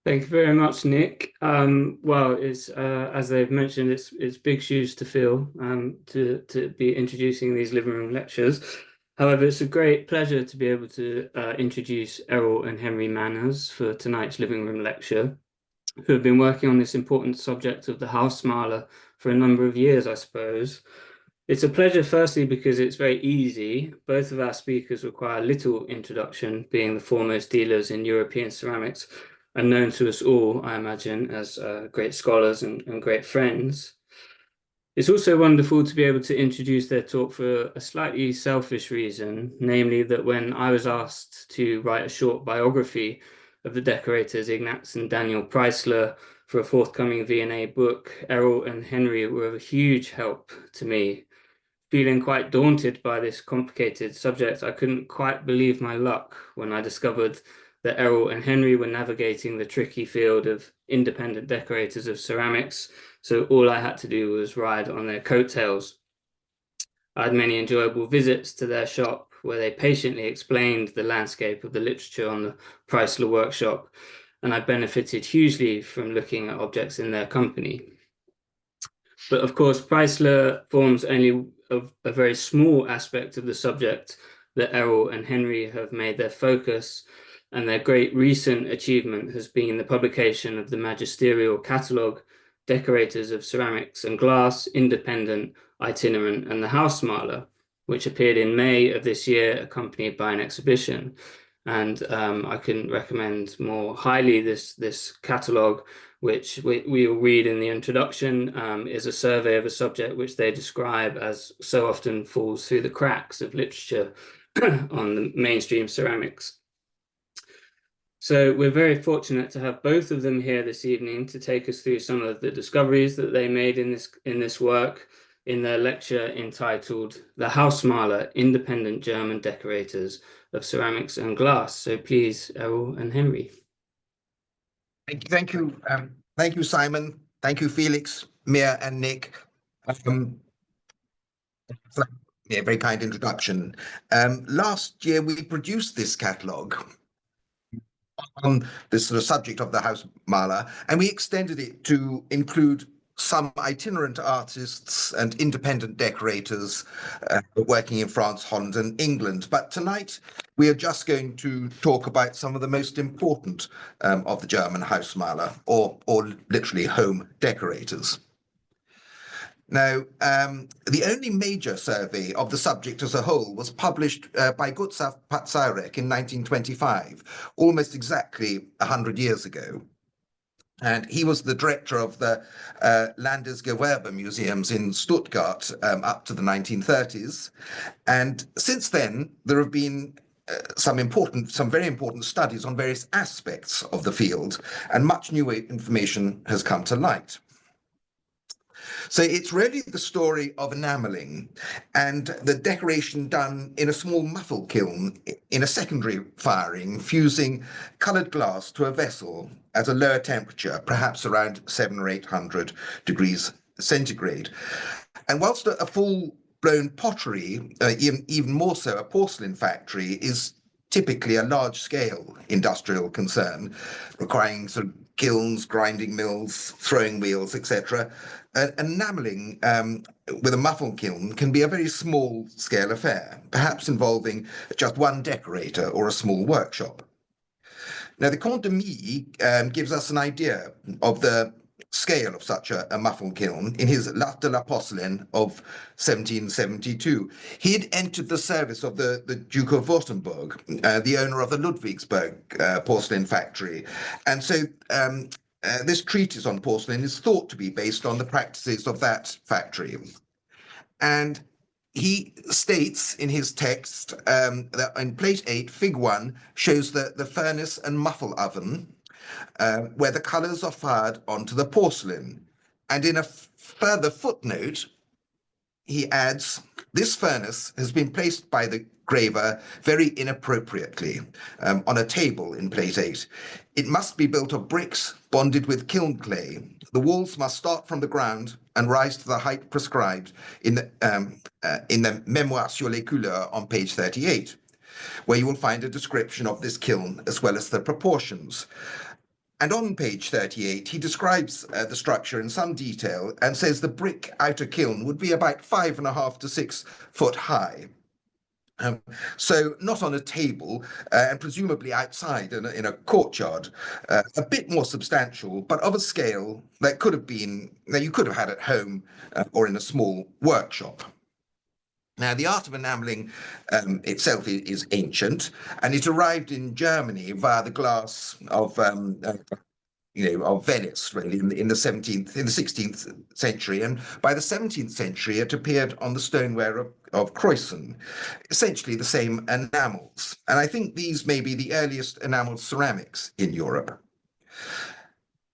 Thank you very much, Nick. Well, it's as they've mentioned, it's big shoes to fill to be introducing these living room lectures. However, it's a great pleasure to be able to introduce Errol and Henry Manners for tonight's living room lecture, who have been working on this important subject of the Hausmaler for a number of years, I suppose. It's a pleasure, firstly, because it's very easy. Both of our speakers require little introduction, being the foremost dealers in European ceramics and known to us all, I imagine, as great scholars and great friends. It's also wonderful to be able to introduce their talk for a slightly selfish reason, namely that when I was asked to write a short biography of the decorators Ignaz and Daniel Preisler for a forthcoming V&A book, Errol and Henry were of a huge help to me. Feeling quite daunted by this complicated subject, I couldn't quite believe my luck when I discovered that Errol and Henry were navigating the tricky field of independent decorators of ceramics, so all I had to do was ride on their coattails. I had many enjoyable visits to their shop where they patiently explained the landscape of the literature on the Preisler workshop, and I benefited hugely from looking at objects in their company. But of course, Preisler forms only a very small aspect of the subject that Errol and Henry have made their focus, and their great recent achievement has been the publication of the magisterial catalogue, Decorators of Ceramics and Glass, Independent, Itinerant, and the Hausmaler, which appeared in May of this year, accompanied by an exhibition. And I can recommend more highly this catalogue, which we will read in the introduction, is a survey of a subject which they describe as so often falls through the cracks of literature on the mainstream ceramics. So we're very fortunate to have both of them here this evening to take us through some of the discoveries that they made in this work in their lecture entitled The Hausmaler, Independent German Decorators of Ceramics and Glass. So please, Errol and Henry. Thank you, Simon. Thank you, Felix, Mia, and Nick. Yeah, very kind introduction. Last year, we produced this catalogue on this sort of subject of the Hausmaler, and we extended it to include some itinerant artists and independent decorators working in France, Holland, and England. But tonight, we are just going to talk about some of the most important of the German Hausmaler, or literally home decorators. Now, the only major survey of the subject as a whole was published by Gustav Pazaurek in 1925, almost exactly 100 years ago. And he was the director of the Landesgewerbe museums in Stuttgart up to the 1930s. And since then, there have been some very important studies on various aspects of the field, and much newer information has come to light. So it's really the story of enameling and the decoration done in a small muffle kiln in a secondary firing, fusing coloured glass to a vessel at a lower temperature, perhaps around 700 or 800 degrees centigrade. And whilst a full-blown pottery, even more so a porcelain factory, is typically a large-scale industrial concern, requiring sort of kilns, grinding mills, throwing wheels, etc. Enameling with a muffle kiln can be a very small-scale affair, perhaps involving just one decorator or a small workshop. Now, the Comte de Mie gives us an idea of the scale of such a muffle kiln in his L'Art de la Porcelain of 1772. He had entered the service of the Duke of Württemberg, the owner of the Ludwigsburg porcelain factory. And so this treatise on porcelain is thought to be based on the practices of that factory. And he states in his text that in plate 8, fig 1 shows the furnace and muffle oven where the colours are fired onto the porcelain. And in a further footnote, he adds, this furnace has been placed by the graver very inappropriately on a table in plate 8. It must be built of bricks bonded with kiln clay. The walls must start from the ground and rise to the height prescribed in the Mémoire sur les couleurs on page 38, where you will find a description of this kiln as well as the proportions. And on page 38, he describes the structure in some detail and says the brick outer kiln would be about 5.5 to 6 foot high. So not on a table, and presumably outside in a courtyard, a bit more substantial, but of a scale that you could have had at home or in a small workshop. Now, the art of enameling itself is ancient, and it arrived in Germany via the glass of Venice, really, in the 16th century. And by the 17th century, it appeared on the stoneware of Croissant, essentially the same enamels. And I think these may be the earliest enameled ceramics in Europe.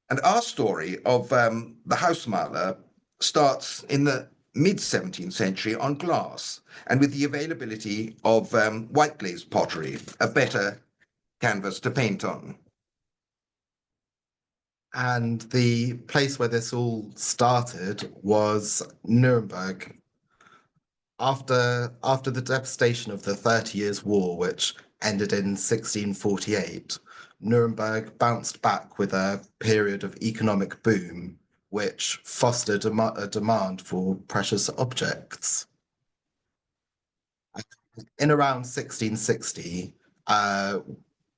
And our story of the Hausmaler starts in the mid-17th century on glass, and with the availability of white glazed pottery, a better canvas to paint on. And the place where this all started was Nuremberg. After the devastation of the 30 Years' War, which ended in 1648, Nuremberg bounced back with a period of economic boom, which fostered a demand for precious objects. In around 1660,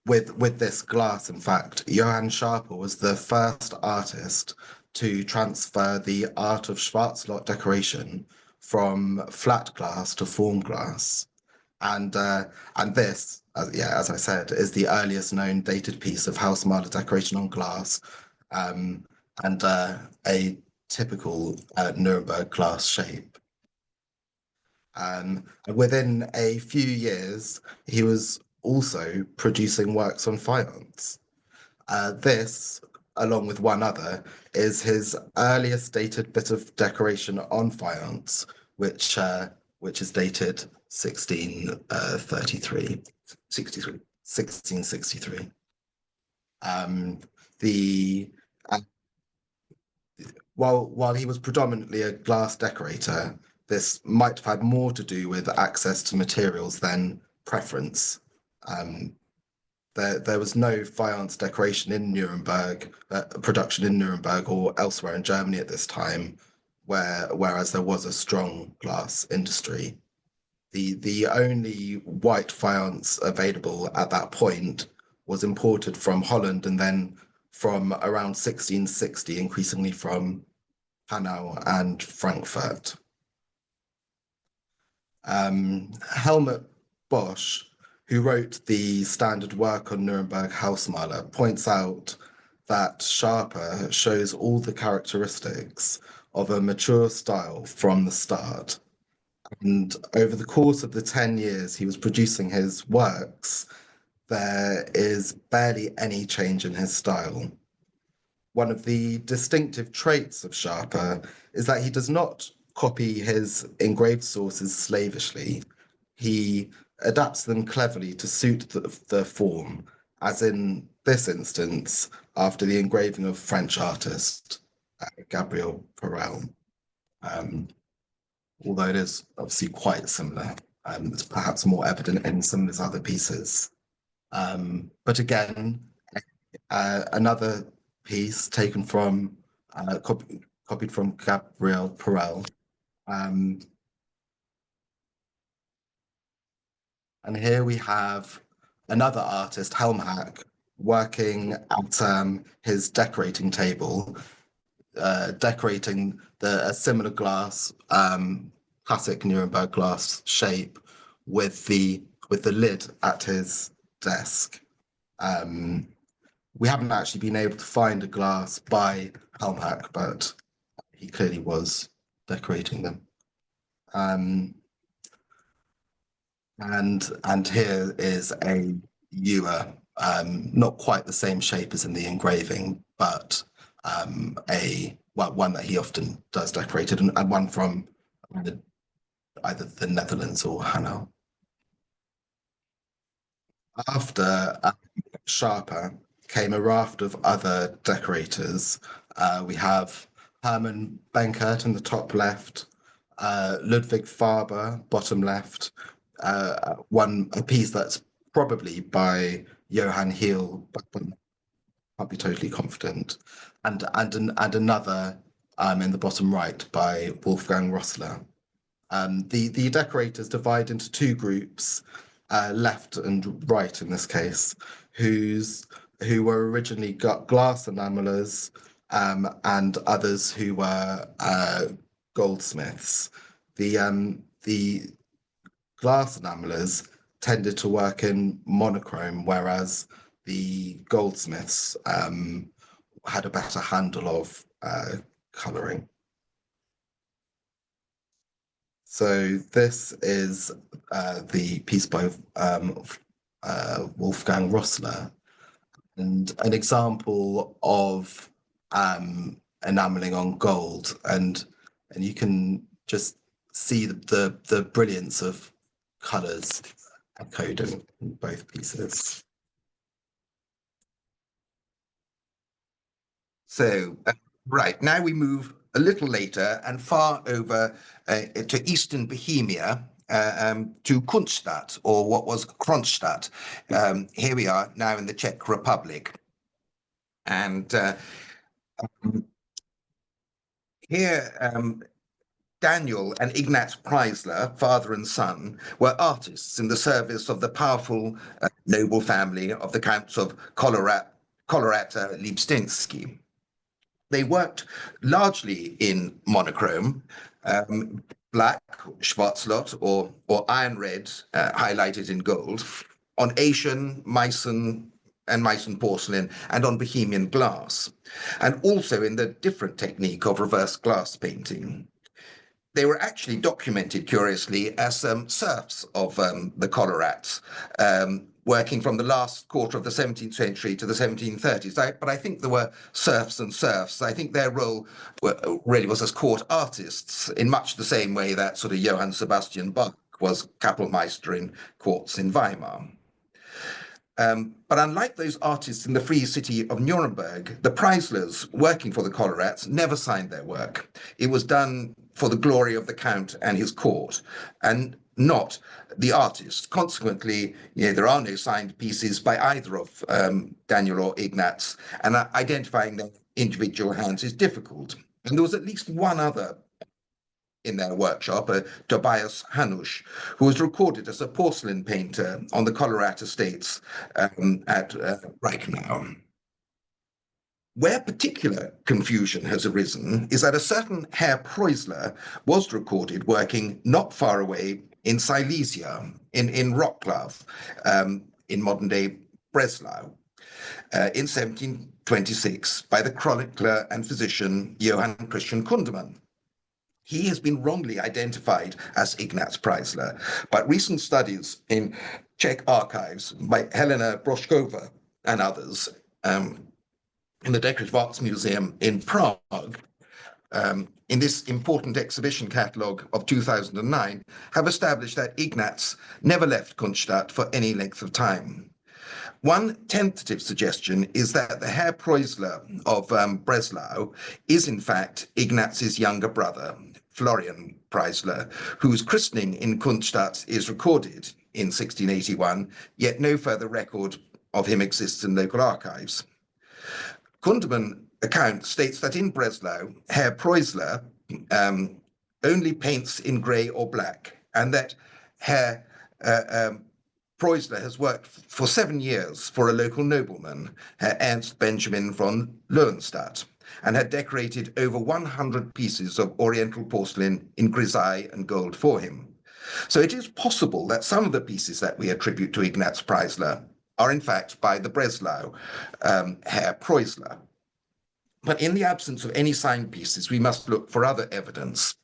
with this glass, in fact, Johann Schaper was the first artist to transfer the art of Schwarzlot decoration from flat glass to form glass. And this, as I said, is the earliest known dated piece of Hausmaler decoration on glass, and a typical Nuremberg glass shape. Within a few years, he was also producing works on faience. This, along with one other, is his earliest dated bit of decoration on faience, which is dated 1663. While he was predominantly a glass decorator, this might have had more to do with access to materials than preference. There was no faience decoration in Nuremberg, production in Nuremberg or elsewhere in Germany at this time, whereas there was a strong glass industry. The only white faience available at that point was imported from Holland, and then from around 1660, increasingly from Hanau and Frankfurt. Helmut Bosch, who wrote the standard work on Nuremberg Hausmaler, points out that Schaper shows all the characteristics of a mature style from the start. And over the course of the 10 years he was producing his works, there is barely any change in his style. One of the distinctive traits of Schaper is that he does not copy his engraved sources slavishly. He adapts them cleverly to suit the form, as in this instance, after the engraving of French artist Gabriel Perel. Although it is obviously quite similar, it's perhaps more evident in some of his other pieces. But again, another piece taken from, copied from Gabriel Perel. And here we have another artist, Helmhack, working at his decorating table, decorating a similar glass, classic Nuremberg glass shape, with the lid at his desk. We haven't actually been able to find a glass by Helmhack, but he clearly was decorating them. And here is a ewer, not quite the same shape as in the engraving, but one that he often does decorated, and one from either the Netherlands or Hanau. After Schaper came a raft of other decorators. We have Hermann Benkert in the top left, Ludwig Faber, bottom left, a piece that's probably by Johann Heel, can't be totally confident. And another in the bottom right by Wolfgang Rossler. The decorators divide into two groups, left and right in this case, who were originally glass enamelers, and others who were goldsmiths. The glass enamelers tended to work in monochrome, whereas the goldsmiths had a better handle of colouring. So this is the piece by Wolfgang Rossler, and an example of enameling on gold, and you can just see the brilliance of colours echoed in both pieces. So, right, now we move a little later and far over to Eastern Bohemia, to Kunststadt, or what was Kronstadt. Here we are now in the Czech Republic. And here, Daniel and Ignaz Preisler, father and son, were artists in the service of the powerful noble family of the Counts of Kolorata-Liebstensky. They worked largely in monochrome, black, Schwarzlot, or iron red, highlighted in gold, on Asian, Meissen, and Meissen porcelain, and on Bohemian glass, and also in the different technique of reverse glass painting. They were actually documented, curiously, as serfs of the Kolorats, working from the last quarter of the 17th century to the 1730s. But I think there were serfs and serfs. I think their role really was as court artists, in much the same way that sort of Johann Sebastian Bach was Kapellmeister in courts in Weimar. But unlike those artists in the free city of Nuremberg, the Preislers working for the Kolorats never signed their work. It was done for the glory of the Count and his court, and not the artist. Consequently, there are no signed pieces by either of Daniel or Ignaz, and identifying their individual hands is difficult. And there was at least one other in their workshop, Tobias Hanusch, who was recorded as a porcelain painter on the Kolorat estates at Reichenau. Where particular confusion has arisen is that a certain Herr Preusler was recorded working not far away in Silesia, in Wroclaw, in modern-day Breslau, in 1726 by the chronicler and physician Johann Christian Kundemann. He has been wrongly identified as Ignaz Preisler, but recent studies in Czech archives by Helena Broškova and others in the Decorative Arts Museum in Prague, in this important exhibition catalogue of 2009, have established that Ignaz never left Kunststadt for any length of time. One tentative suggestion is that the Herr Preusler of Breslau is in fact Ignaz's younger brother, Florian Preisler, whose christening in Kunststadt is recorded in 1681, yet no further record of him exists in local archives. Kundemann account states that in Breslau, Herr Preusler only paints in grey or black, and that Herr Preusler has worked for 7 years for a local nobleman, Herr Ernst Benjamin von Lohenstadt, and had decorated over 100 pieces of Oriental porcelain in grisaille and gold for him. So it is possible that some of the pieces that we attribute to Ignaz Preisler are in fact by the Breslau Herr Preusler. But in the absence of any signed pieces, we must look for other evidence.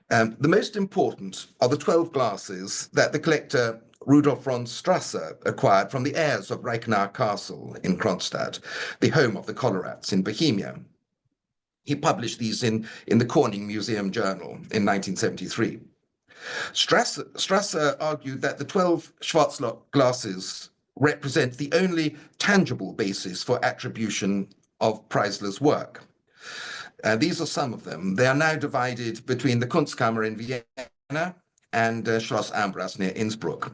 The most important are the 12 glasses that the collector Rudolf von Strasser acquired from the heirs of Reichenau Castle in Kronstadt, the home of the Kolorats in Bohemia. He published these in the Corning Museum Journal in 1973. Strasser argued that the 12 Schwarzlot glasses represent the only tangible basis for attribution of Preisler's work. These are some of them. They are now divided between the Kunstkammer in Vienna and Schloss Ambras near Innsbruck.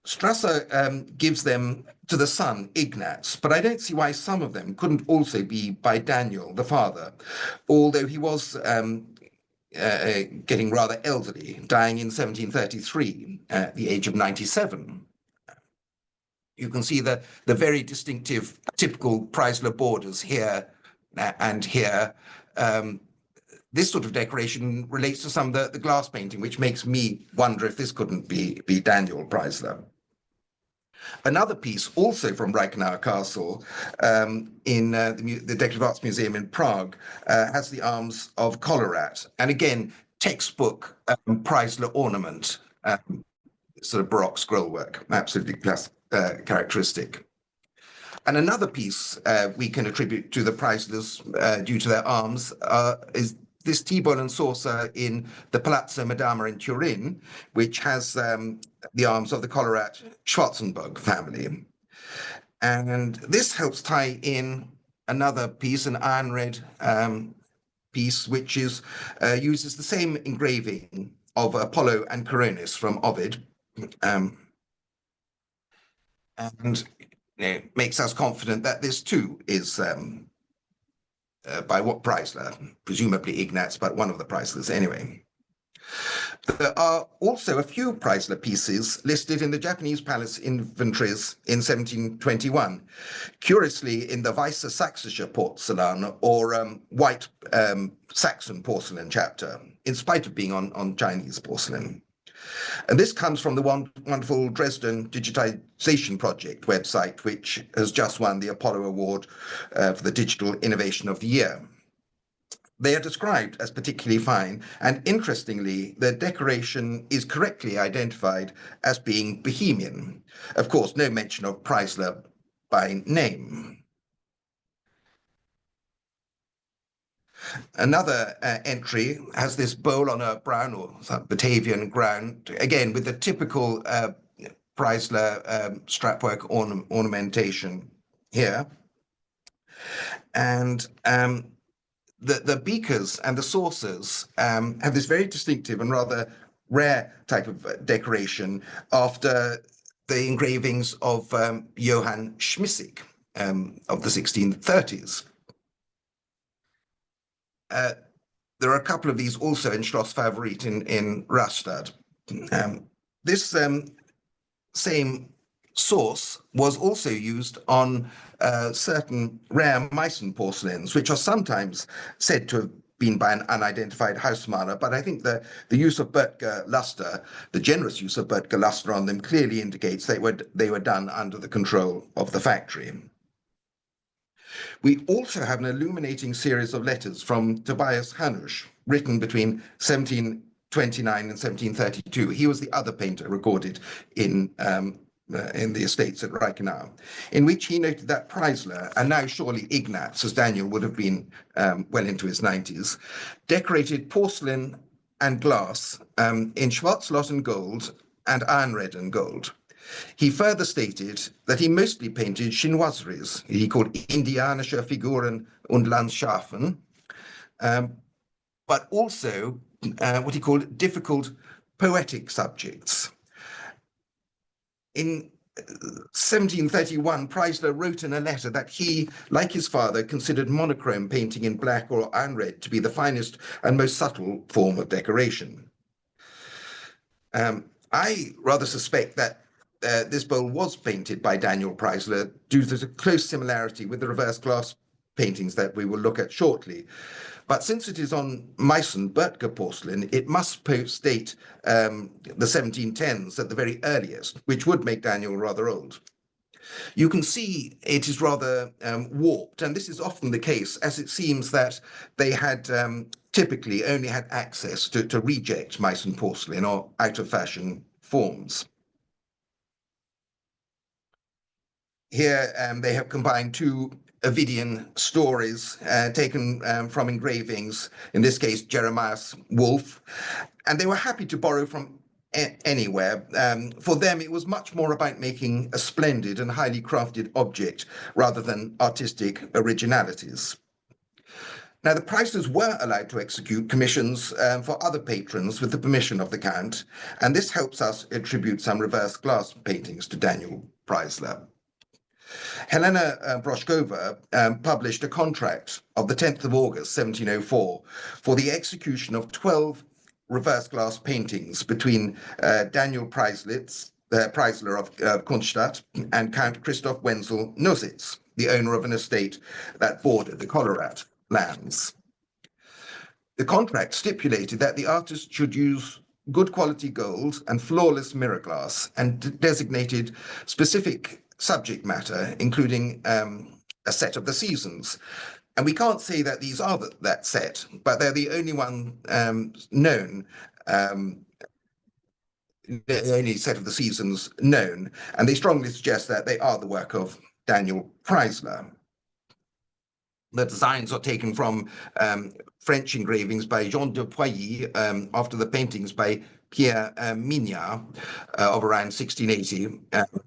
Strasser gives them to the son, Ignaz, but I don't see why some of them couldn't also be by Daniel, the father, although he was getting rather elderly, dying in 1733 at the age of 97. You can see the very distinctive, typical Preisler borders here and here. This sort of decoration relates to some of the glass painting, which makes me wonder if this couldn't be Daniel Preisler. Another piece, also from Reichenauer Castle, in the Decorative Arts Museum in Prague, has the arms of Collerat, and again, textbook Preisler ornament, sort of Baroque scrollwork, absolutely characteristic. And another piece we can attribute to the Preislers due to their arms is this tea bowl and saucer in the Palazzo Madama in Turin, which has the arms of the Collerat Schwarzenberg family. And this helps tie in another piece, an iron red piece, which uses the same engraving of Apollo and Coronis from Ovid. And makes us confident that this too is by what Preisler, presumably Ignaz, but one of the Preislers anyway. There are also a few Preisler pieces listed in the Japanese palace inventories in 1721, curiously in the Weiße Sächsische Porzellan, or white Saxon porcelain chapter, in spite of being on Chinese porcelain. And this comes from the wonderful Dresden Digitization Project website, which has just won the Apollo Award for the Digital Innovation of the Year. They are described as particularly fine, and interestingly, the decoration is correctly identified as being Bohemian. Of course, no mention of Preisler by name. Another entry has this bowl on a brown or Batavian ground, again with the typical Preisler strapwork ornamentation here. And the beakers and the saucers have this very distinctive and rather rare type of decoration after the engravings of Johann Schmissig of the 1630s. There are a couple of these also in Schloss Favorit in Rastatt. This same source was also used on certain rare Meissen porcelains, which are sometimes said to have been by an unidentified Hausmaler, but I think the use of Böttger luster, the generous use of Böttger luster on them, clearly indicates they were done under the control of the factory. We also have an illuminating series of letters from Tobias Hanusch, written between 1729 and 1732. He was the other painter recorded in the estates at Reichenau, in which he noted that Preisler, and now surely Ignaz, as Daniel would have been well into his 90s, decorated porcelain and glass in Schwarzlotten gold and iron red and gold. He further stated that he mostly painted chinoiseries, he called Indianische Figuren und Landschaften, but also what he called difficult poetic subjects. In 1731, Preisler wrote in a letter that he, like his father, considered monochrome painting in black or iron red to be the finest and most subtle form of decoration. I rather suspect that this bowl was painted by Daniel Preisler due to the close similarity with the reverse glass paintings that we will look at shortly. But since it is on Meissen Böttger porcelain, it must post-date the 1710s at the very earliest, which would make Daniel rather old. You can see it is rather warped, and this is often the case, as it seems that they had typically only had access to reject Meissen porcelain or out-of-fashion forms. Here they have combined two Ovidian stories taken from engravings, in this case Jeremiah's Wolf, and they were happy to borrow from anywhere. For them it was much more about making a splendid and highly crafted object rather than artistic originalities. Now, the Preislers were allowed to execute commissions for other patrons with the permission of the Count, and this helps us attribute some reverse glass paintings to Daniel Preisler. Helena Broshkova published a contract of the 10th of August, 1704, for the execution of 12 reverse glass paintings between Daniel Preisler of Kunststadt and Count Christoph Wenzel Nositz, the owner of an estate that bordered the Colorado lands. The contract stipulated that the artist should use good quality gold and flawless mirror glass, and designated specific subject matter, including a set of the seasons. And we can't say that these are that set, but they're the only one known, the only set of the seasons known, and they strongly suggest that they are the work of Daniel Preisler. The designs are taken from French engravings by Jean de Poilly after the paintings by Pierre Mignard of around 1680,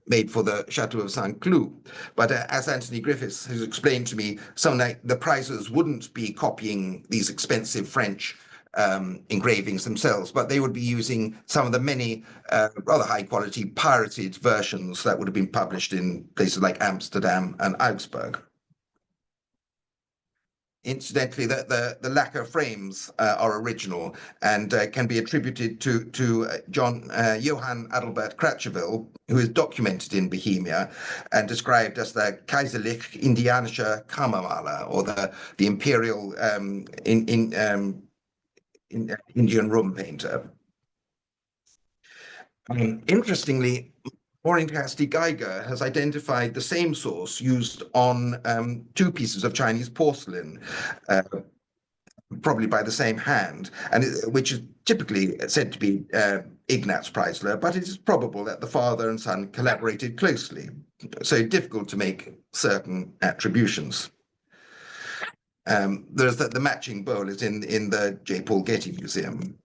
made for the Chateau of Saint-Cloud. But as Anthony Griffiths has explained to me, some like the Preislers wouldn't be copying these expensive French engravings themselves, but they would be using some of the many rather high-quality pirated versions that would have been published in places like Amsterdam and Augsburg. Incidentally, the lacquer frames are original and can be attributed to Johann Adalbert Kratcheville, who is documented in Bohemia and described as the Kaiserlich Indianischer Kammermaler, or the imperial Indian room painter. Interestingly, Maureen Cassidy Geiger has identified the same source used on 2 pieces of Chinese porcelain, probably by the same hand, and which is typically said to be Ignaz Preisler, but it is probable that the father and son collaborated closely, so difficult to make certain attributions. There's the matching bowl is in the J. Paul Getty Museum.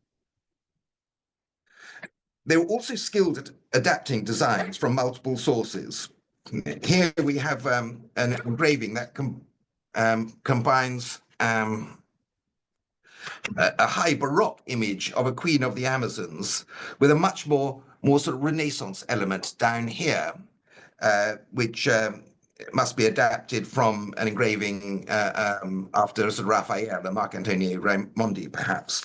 They were also skilled at adapting designs from multiple sources. Here we have an engraving that combines a high Baroque image of a queen of the Amazons with a much more sort of Renaissance element down here, which must be adapted from an engraving after sort of Raphael, the Marc-Antoine Raimondi, perhaps.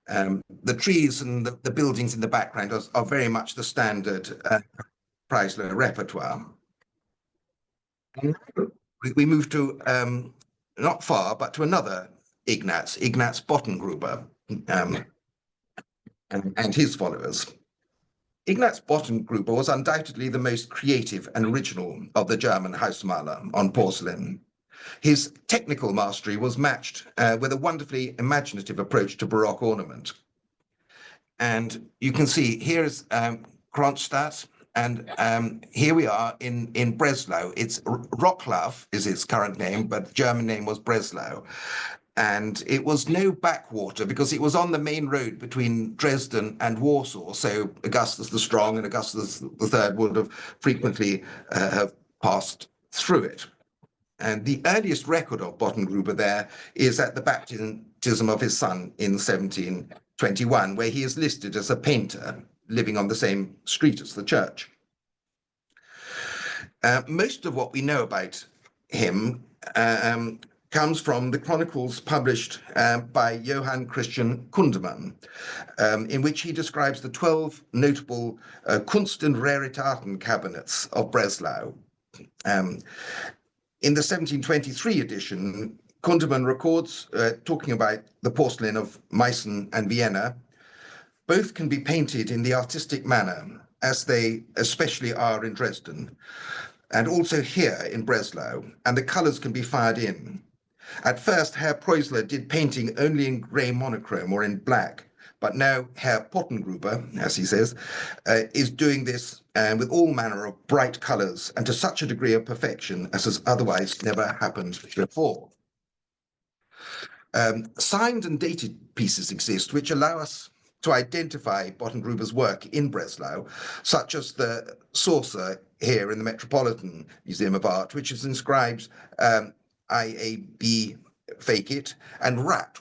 The trees and the buildings in the background are very much the standard Preisler repertoire. And we move to, not far, but to another Ignaz Bottengruber, and his followers. Ignaz Bottengruber was undoubtedly the most creative and original of the German Hausmaler on porcelain. His technical mastery was matched with a wonderfully imaginative approach to Baroque ornament. And you can see here's Kronstadt, and here we are in Breslau. It's Wroclaw is its current name, but the German name was Breslau. And it was no backwater because it was on the main road between Dresden and Warsaw. So Augustus the Strong and Augustus III would have frequently have passed through it. And the earliest record of Bottengruber there is at the baptism of his son in 1721, where he is listed as a painter living on the same street as the church. Most of what we know about him comes from the chronicles published by Johann Christian Kundemann, in which he describes the 12 notable Kunst- und Raritaten cabinets of Breslau. In the 1723 edition, Kundemann records, talking about the porcelain of Meissen and Vienna, both can be painted in the artistic manner, as they especially are in Dresden, and also here in Breslau, and the colors can be fired in. At first, Herr Preisler did painting only in grey monochrome or in black, but now Herr Bottengruber, as he says, is doing this with all manner of bright colors and to such a degree of perfection as has otherwise never happened before. Signed and dated pieces exist which allow us to identify Bottengruber's work in Breslau, such as the saucer here in the Metropolitan Museum of Art, which is inscribed IAB fake it, and rat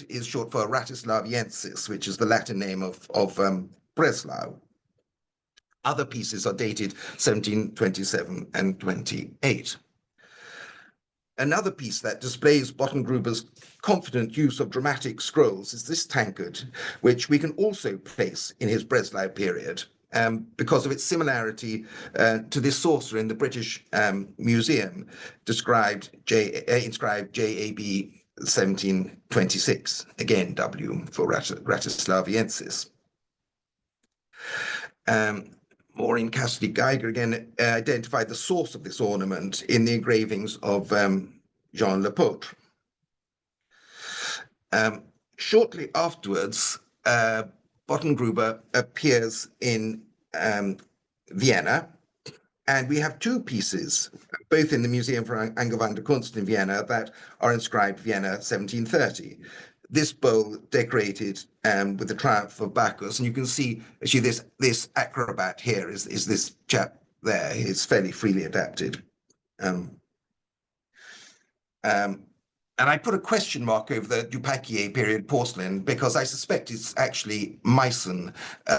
is short for Ratislaviensis, which is the Latin name of Breslau. Other pieces are dated 1727 and 28. Another piece that displays Bottengruber's confident use of dramatic scrolls is this tankard, which we can also place in his Breslau period because of its similarity to this saucer in the British Museum, inscribed JAB 1726, again W for Ratislaviensis. Maureen Cassidy Geiger again identified the source of this ornament in the engravings of Jean Lepautre. Shortly afterwards, Bottengruber appears in Vienna, and we have two pieces, both in the Museum for Angewandte Kunst in Vienna, that are inscribed Vienna 1730. This bowl decorated with the triumph of Bacchus, and you can see actually this acrobat here is this chap there. He's fairly freely adapted. And I put a question mark over the Dupaquier period porcelain because I suspect it's actually Meissen.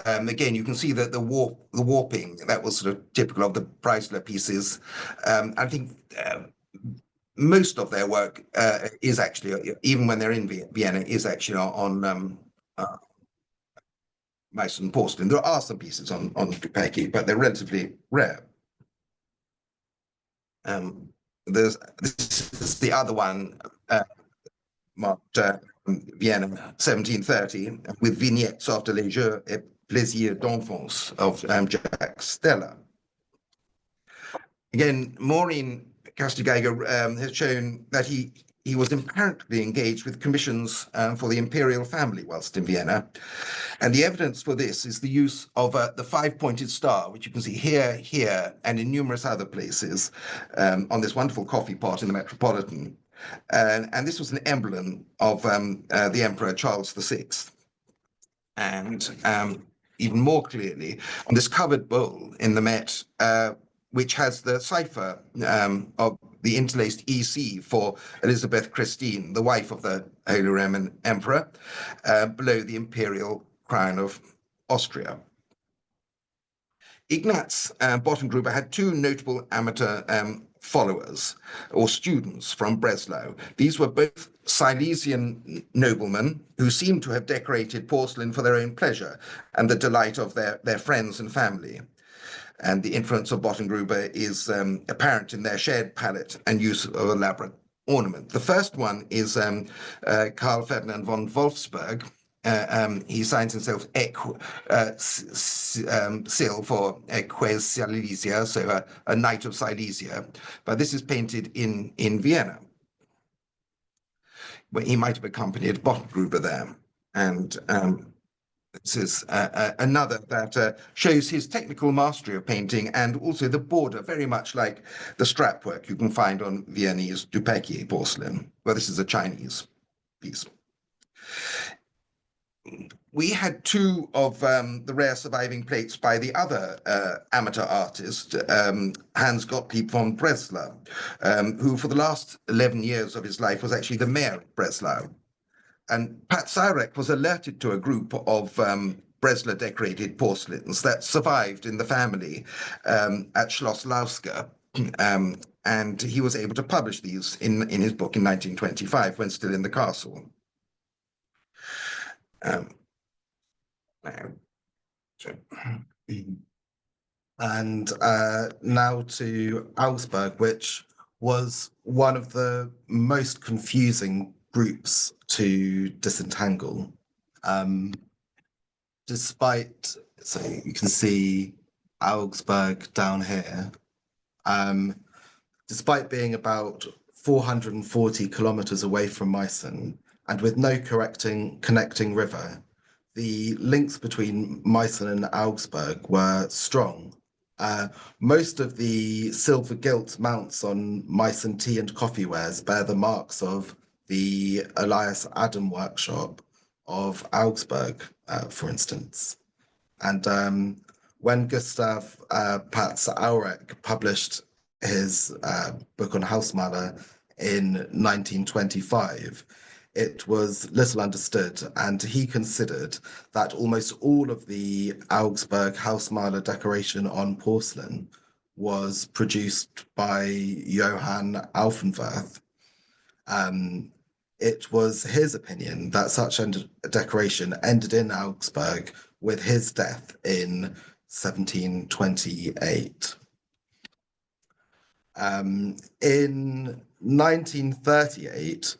Again, you can see that the warping that was sort of typical of the Preisler pieces. I think most of their work is actually, even when they're in Vienna, is actually on Meissen porcelain. There are some pieces on Dupaquier, but they're relatively rare. This is the other one, marked Vienna 1730, with vignettes after Les Jeux et Plaisirs d'Enfance of Jacques Stella. Again, Maureen Cassidy Geiger has shown that he was apparently engaged with commissions for the imperial family whilst in Vienna. And the evidence for this is the use of the five-pointed star, which you can see here, and in numerous other places on this wonderful coffee pot in the Metropolitan. And this was an emblem of the Emperor Charles VI. And even more clearly, on this covered bowl in the Met, which has the cipher of the interlaced EC for Elizabeth Christine, the wife of the Holy Roman Emperor, below the imperial crown of Austria. Ignaz Bottengruber had two notable amateur followers or students from Breslau. These were both Silesian noblemen who seemed to have decorated porcelain for their own pleasure and the delight of their friends and family. And the influence of Bottengruber is apparent in their shared palette and use of elaborate ornament. The first one is Karl Ferdinand von Wolfsburg. He signs himself Sil for Eques Silesia, so a knight of Silesia. But this is painted in Vienna, where he might have accompanied Bottengruber there. And this is another that shows his technical mastery of painting and also the border, very much like the strap work you can find on Viennese Dupaquier porcelain. Well, this is a Chinese piece. We had two of the rare surviving plates by the other amateur artist, Hans Gottlieb von Breslau, who for the last 11 years of his life was actually the mayor of Breslau. And Pazaurek was alerted to a group of Breslau decorated porcelains that survived in the family at Schloss Lauska. And he was able to publish these in his book in 1925 when still in the castle. And now to Augsburg, which was one of the most confusing groups to disentangle. Despite, so you can see Augsburg down here, despite being about 440 kilometers away from Meissen and with no connecting river, the links between Meissen and Augsburg were strong. Most of the silver gilt mounts on Meissen tea and coffee wares bear the marks of the Elias Adam workshop of Augsburg, for instance. And when Gustav Pazaurek published his book on Hausmaler in 1925, it was little understood, and he considered that almost all of the Augsburg Hausmaler decoration on porcelain was produced by Johann Aufenwerth. It was his opinion that such a decoration ended in Augsburg with his death in 1728. In 1938,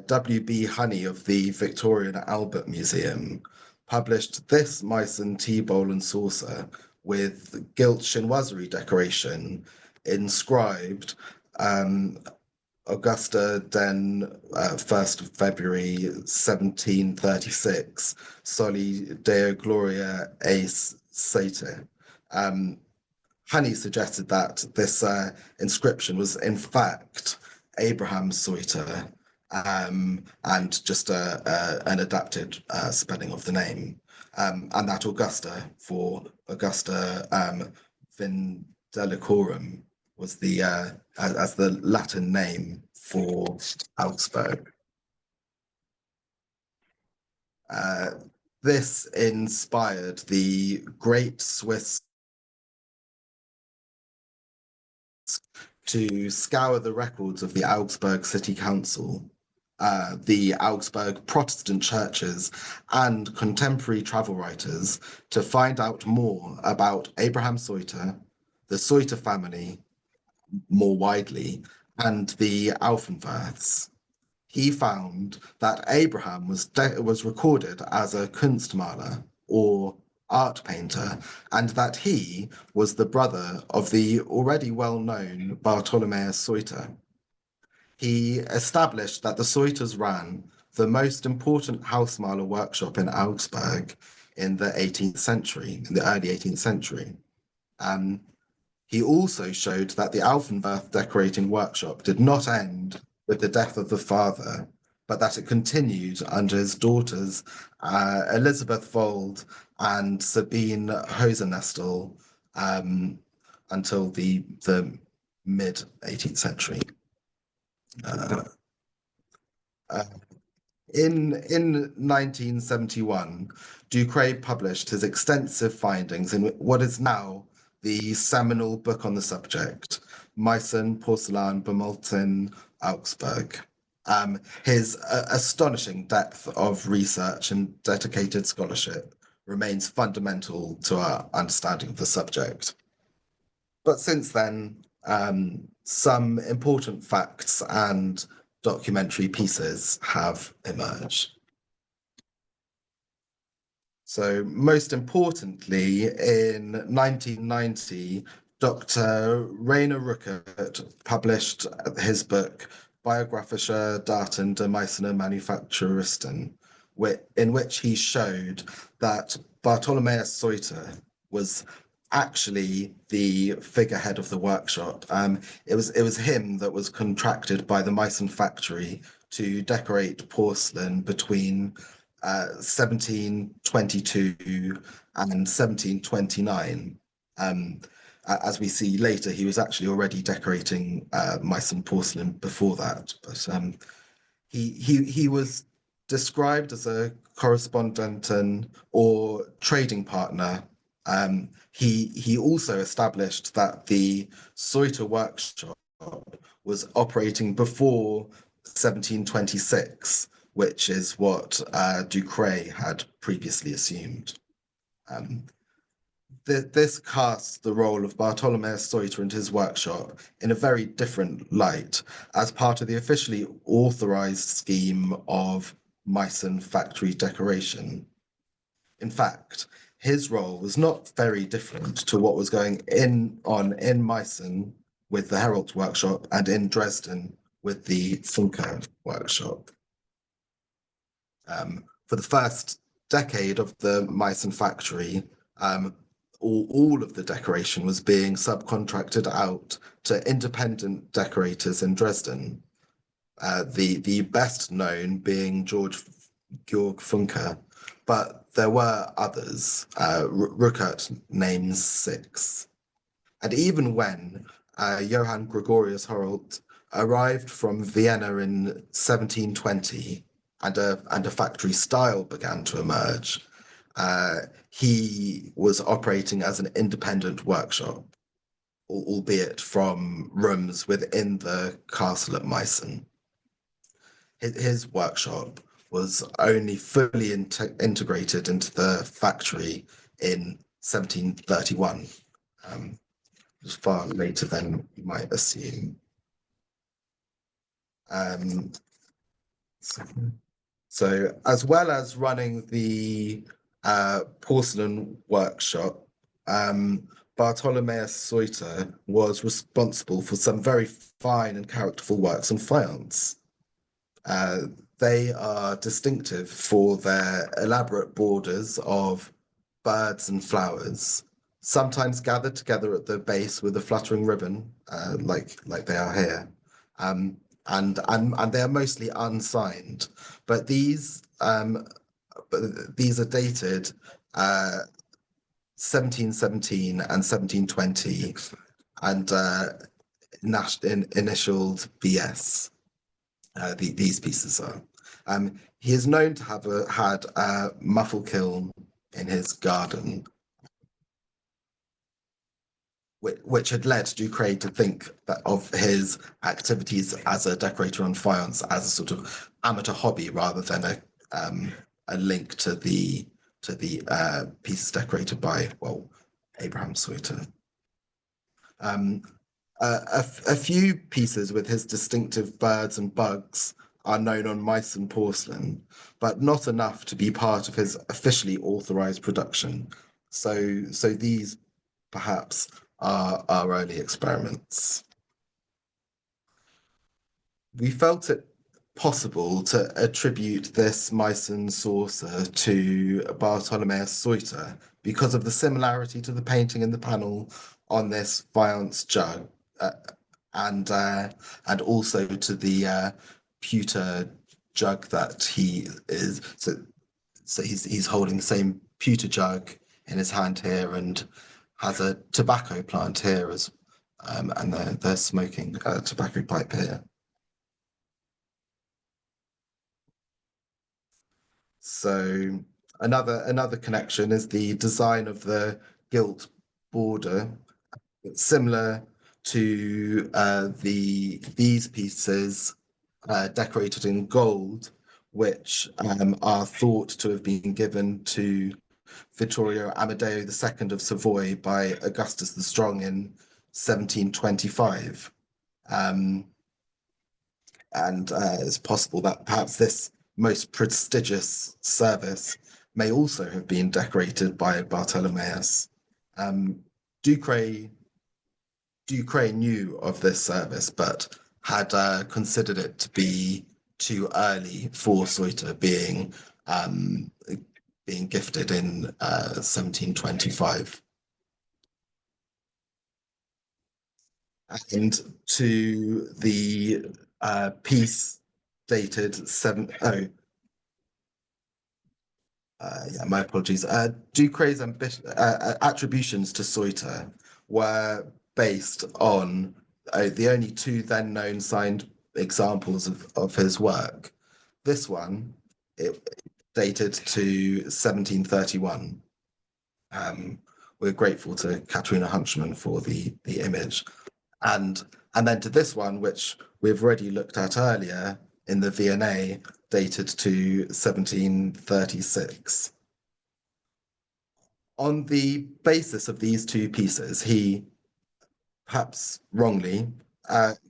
W.B. Honey of the Victoria and Albert Museum published this Meissen tea bowl and saucer with gilt chinoiserie decoration inscribed Augusta den 1st of February 1736, Soli Deo Gloria Eis Sate. Honey suggested that this inscription was in fact Abraham's Soiter, and just an adapted spelling of the name, and that Augusta for Augusta Vindelicorum was the as the Latin name for Augsburg. This inspired the great Swiss to scour the records of the Augsburg City Council, the Augsburg Protestant churches, and contemporary travel writers to find out more about Abraham Soiter, the Soiter family, more widely, and the Aufenwerths. He found that Abraham was recorded as a Kunstmaler, or art painter, and that he was the brother of the already well-known Bartholomeus Soiter. He established that the Soiters ran the most important Hausmaler workshop in Augsburg in the 18th century, in the early 18th century. He also showed that the Aufenwerth decorating workshop did not end with the death of the father, but that it continued under his daughters, Elizabeth Vold and Sabine Hosenestel, until the mid-18th century. In 1971, Ducret published his extensive findings in what is now the seminal book on the subject, Meissen, Porzellan, Bemolten, Augsburg. His astonishing depth of research and dedicated scholarship remains fundamental to our understanding of the subject. But since then, some important facts and documentary pieces have emerged. So most importantly, in 1990, Dr. Rainer Ruckert published his book, Biographische Daten der Meissener Manufakturisten, in which he showed that Bartholomeus Soiter was actually the figurehead of the workshop. It was him that was contracted by the Meissen factory to decorate porcelain between 1722 and 1729. As we see later, he was actually already decorating Meissen porcelain before that. But he was described as a correspondent or trading partner. He also established that the Soiter workshop was operating before 1726, which is what Ducret had previously assumed. This casts the role of Bartholomeus Soiter and his workshop in a very different light as part of the officially authorized scheme of Meissen factory decoration. In fact, his role was not very different to what was going on in Meissen with the Heroldt workshop and in Dresden with the Funke workshop. For the first decade of the Meissen factory, all of the decoration was being subcontracted out to independent decorators in Dresden. The best known being Georg Funke, but there were others. Ruckert names 6. And even when Johann Gregorius Heroldt arrived from Vienna in 1720 and a factory style began to emerge, he was operating as an independent workshop, albeit from rooms within the castle at Meissen. His workshop was only fully integrated into the factory in 1731, which was far later than you might assume. So as well as running the porcelain workshop, Bartholomeus Soiter was responsible for some very fine and characterful works on faience. They are distinctive for their elaborate borders of birds and flowers, sometimes gathered together at the base with a fluttering ribbon, like they are here. And they are mostly unsigned, but these are dated 1717 and 1720, and initialed BS. These pieces are. He is known to have had a muffle kiln in his garden, which had led Ducret to think of his activities as a decorator on faience as a sort of amateur hobby rather than a link to the pieces decorated by, well, Abraham Soiter. A few pieces with his distinctive birds and bugs are known on Meissen porcelain, but not enough to be part of his officially authorized production. So these perhaps are our early experiments. We felt it possible to attribute this Meissen saucer to Bartholomeus Soiter because of the similarity to the painting in the panel on this faience jug, and also to the pewter jug that he is. So he's holding the same pewter jug in his hand here and has a tobacco plant here and they're smoking a tobacco pipe here. So another connection is the design of the gilt border. It's similar to these pieces decorated in gold, which are thought to have been given to Vittorio Amadeo II of Savoy by Augustus the Strong in 1725. And it's possible that perhaps this most prestigious service may also have been decorated by Bartholomeus. Ducret knew of this service, but had considered it to be too early for Soiter, being gifted in 1725. And to the piece dated my apologies. Ducret's attributions to Soiter were based on the only two then known signed examples of his work. This one, dated to 1731. We're grateful to Katerina Hunchman for the image. And then to this one, which we've already looked at earlier in the V&A, dated to 1736. On the basis of these two pieces, he, perhaps wrongly,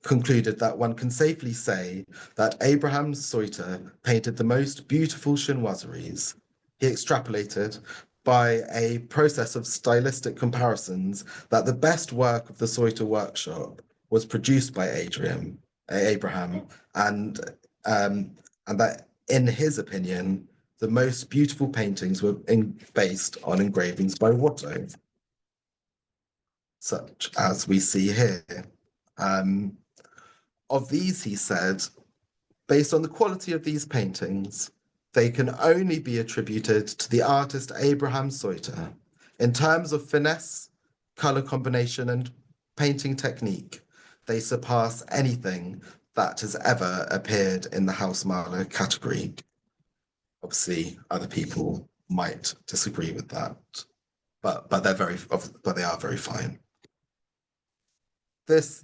concluded that one can safely say that Abraham Soiter painted the most beautiful chinoiseries. He extrapolated by a process of stylistic comparisons that the best work of the Soiter workshop was produced by Abraham, and that, in his opinion, the most beautiful paintings were based on engravings by Watteau, such as we see here. Of these, he said, based on the quality of these paintings, they can only be attributed to the artist Abraham Soiter. In terms of finesse, color combination, and painting technique, they surpass anything that has ever appeared in the Hausmaler category. Obviously, other people might disagree with that, but they are very fine. This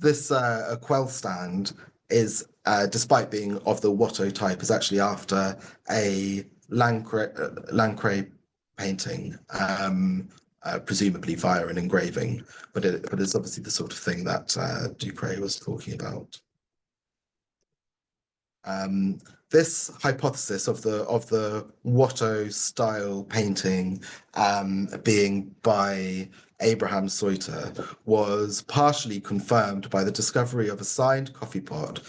quell stand is, despite being of the Watteau type, is actually after a Lancret painting, presumably via an engraving, but it's obviously the sort of thing that Ducret was talking about. This hypothesis of the Watteau style painting being by Abraham Soiter was partially confirmed by the discovery of a signed coffee pot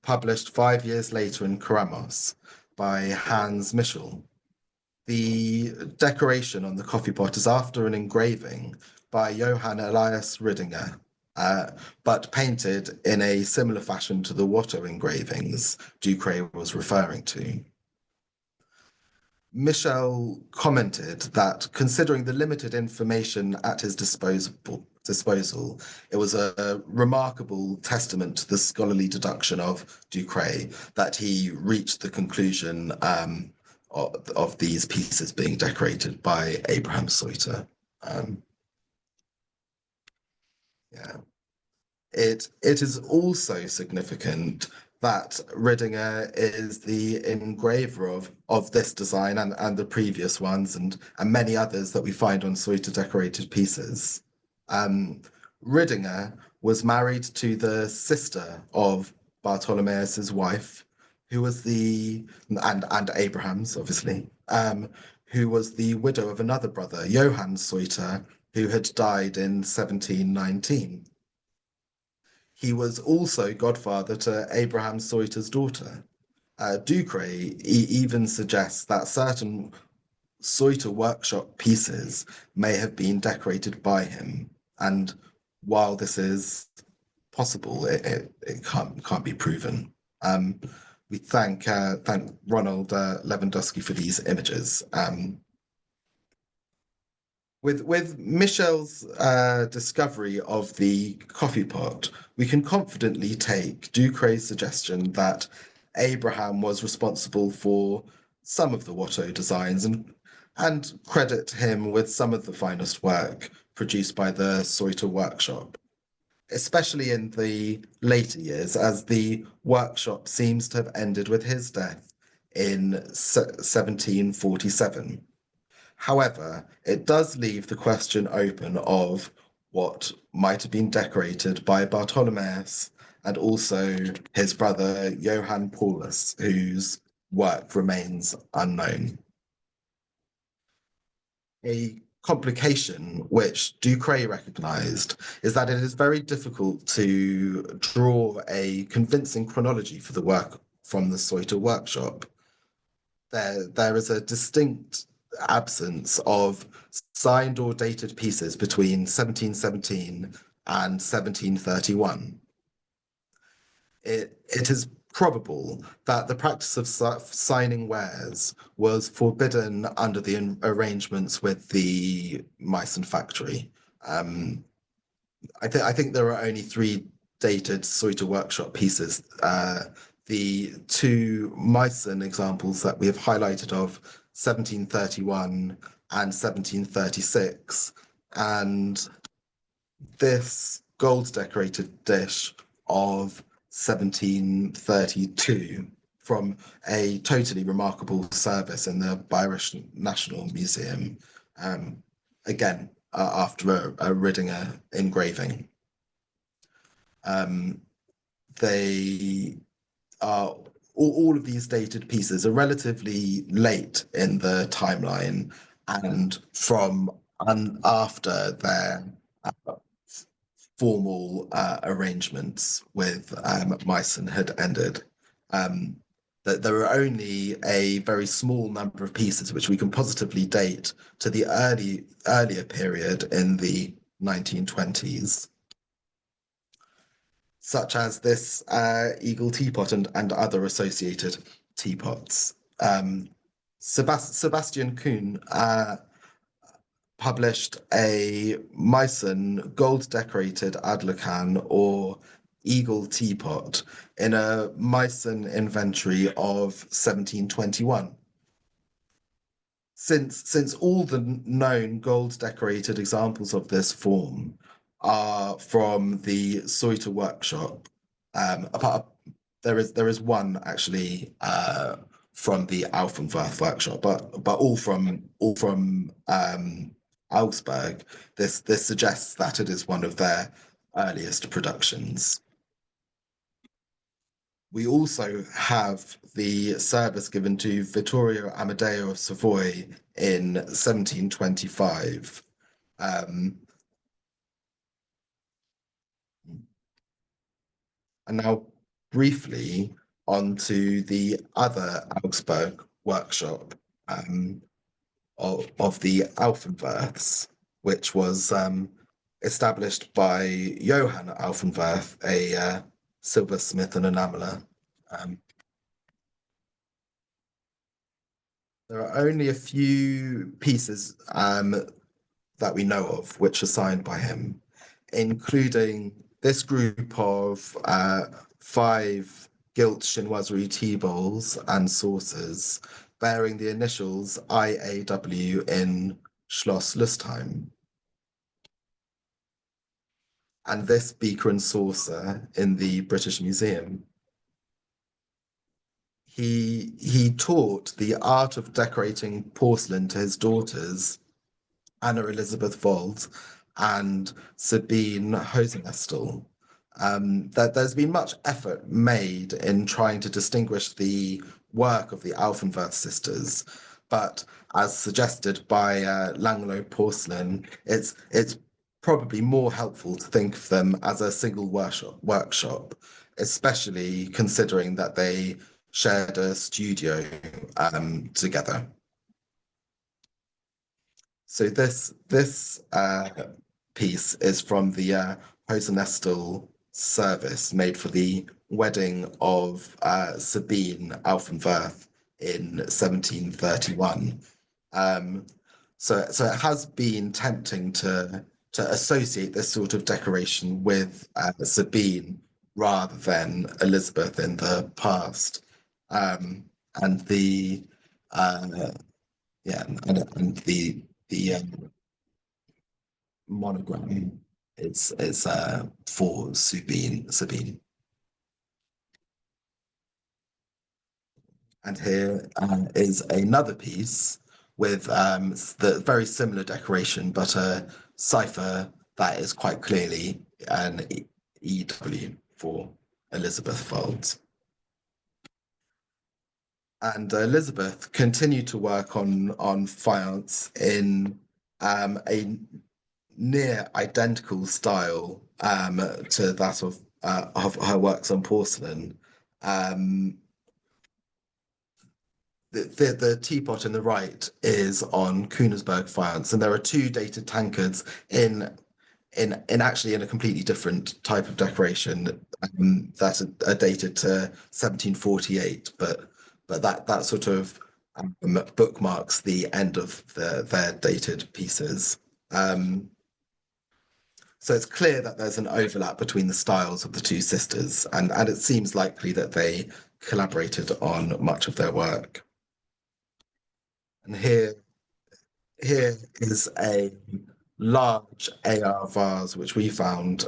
published 5 years later in Keramos by Hans Michel. The decoration on the coffee pot is after an engraving by Johann Elias Ridinger, but painted in a similar fashion to the Watteau engravings Ducret was referring to. Michel commented that, considering the limited information at his disposal, it was a remarkable testament to the scholarly deduction of Ducret that he reached the conclusion of these pieces being decorated by Abraham Soiter. Yeah. It is also significant that Ridinger is the engraver of this design and the previous ones and many others that we find on Soiter decorated pieces. Ridinger was married to the sister of Bartholomeus's wife, who was and Abraham's, obviously, who was the widow of another brother, Johann Soiter, who had died in 1719. He was also godfather to Abraham Soiter's daughter. Ducret even suggests that certain Soiter workshop pieces may have been decorated by him, and while this is possible, it can't be proven. We thank Ronald Lewandowski for these images. With Michel's discovery of the coffee pot, we can confidently take Ducret's suggestion that Abraham was responsible for some of the Watteau designs and credit him with some of the finest work produced by the Soiter workshop, especially in the later years, as the workshop seems to have ended with his death in 1747. However, it does leave the question open of what might have been decorated by Bartholomeus and also his brother Johann Paulus, whose work remains unknown. A complication which Ducret recognized is that it is very difficult to draw a convincing chronology for the work from the Soiter workshop. There is a distinct absence of signed or dated pieces between 1717 and 1731. It is probable that the practice of signing wares was forbidden under the arrangements with the Meissen factory. I think there are only 3 dated Soiter workshop pieces. The 2 Meissen examples that we have highlighted of 1731 and 1736, and this gold decorated dish of 1732 from a totally remarkable service in the Bayerisch National Museum, again after a Ridinger engraving. They are all of these dated pieces are relatively late in the timeline and from after their formal arrangements with Meissen had ended. That there are only a very small number of pieces which we can positively date to the earlier period in the 1920s. Such as this eagle teapot and other associated teapots. Sebastian Kuhn published a Meissen gold-decorated Adlercan or eagle teapot in a Meissen inventory of 1721. Since all the known gold decorated examples of this form are from the Soiter workshop, there is one actually from the Alfenwerth workshop, but all from Augsburg. This suggests that it is one of their earliest productions. We also have the service given to Vittorio Amadeo of Savoy in 1725. And now briefly onto the other Augsburg workshop of the Alfenwerths, which was established by Johann Alfenwerth, a silversmith and enameler. There are only a few pieces that we know of which are signed by him, including this group of 5 gilt chinoiserie tea bowls and saucers bearing the initials IAW in Schloss Lustheim. And this beaker and saucer in the British Museum. He taught the art of decorating porcelain to his daughters, Anna Elizabeth Wold and Sabine Hosenestel. That there's been much effort made in trying to distinguish the work of the Alfenwerth sisters, but as suggested by Langlo Porcelain, it's probably more helpful to think of them as a single workshop, especially considering that they shared a studio together. So this piece is from the Hosenestel service made for the wedding of Sabine Alfenwerth in 1731. So it has been tempting to associate this sort of decoration with Sabine rather than Elizabeth in the past. And the monogram is for Sabine. And here is another piece with the very similar decoration, but a cipher that is quite clearly an EW for Elizabeth Wold. And Elizabeth continued to work on faience in a near identical style to that of her works on porcelain. The teapot in the right is on Königsberg faience, and there are 2 dated tankards in actually in a completely different type of decoration that are dated to 1748, but that sort of bookmarks the end of their dated pieces. So it's clear that there's an overlap between the styles of the 2 sisters, and it seems likely that they collaborated on much of their work. And here is a large AR vase which we found